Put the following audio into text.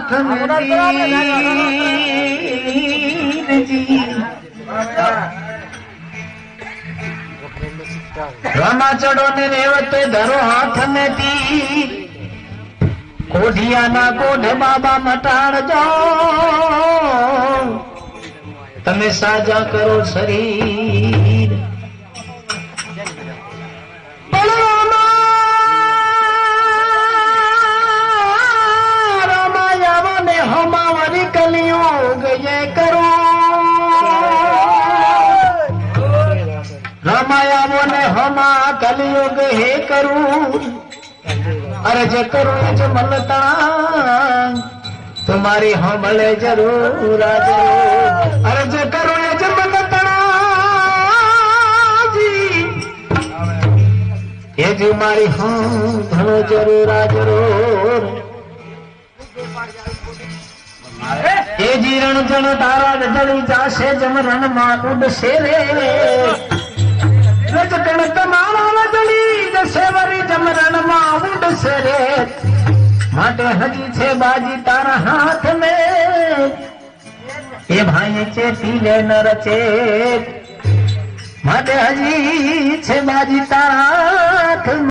हाथ में तीर जी रामा चढ़ो ने रेवते धरो हाथ में तीर कोढ़िया ना कोढ़ बाबा मटाड़ जाओ तमे साजा करो शरीर रामाया ने हमारी कलियुग ये करो रामाया ने हमा कलियुग हे करूं अर्ज करो ज मलता तुम्हारी हमले जरूर अर्ज करो ज मलता जी ये जी मारी हम घणो जरूर ये जी रण जन तारा जड़ी जासे जम रण मां उड शेरे रज कणक माला वजड़ी जसे वरी जम रण मां उड शेरे माटे हजी छे बाजी तारा हाथ में ये भाई चेती ले न रचे माटे हजी छे बाजी तारा हाथ में।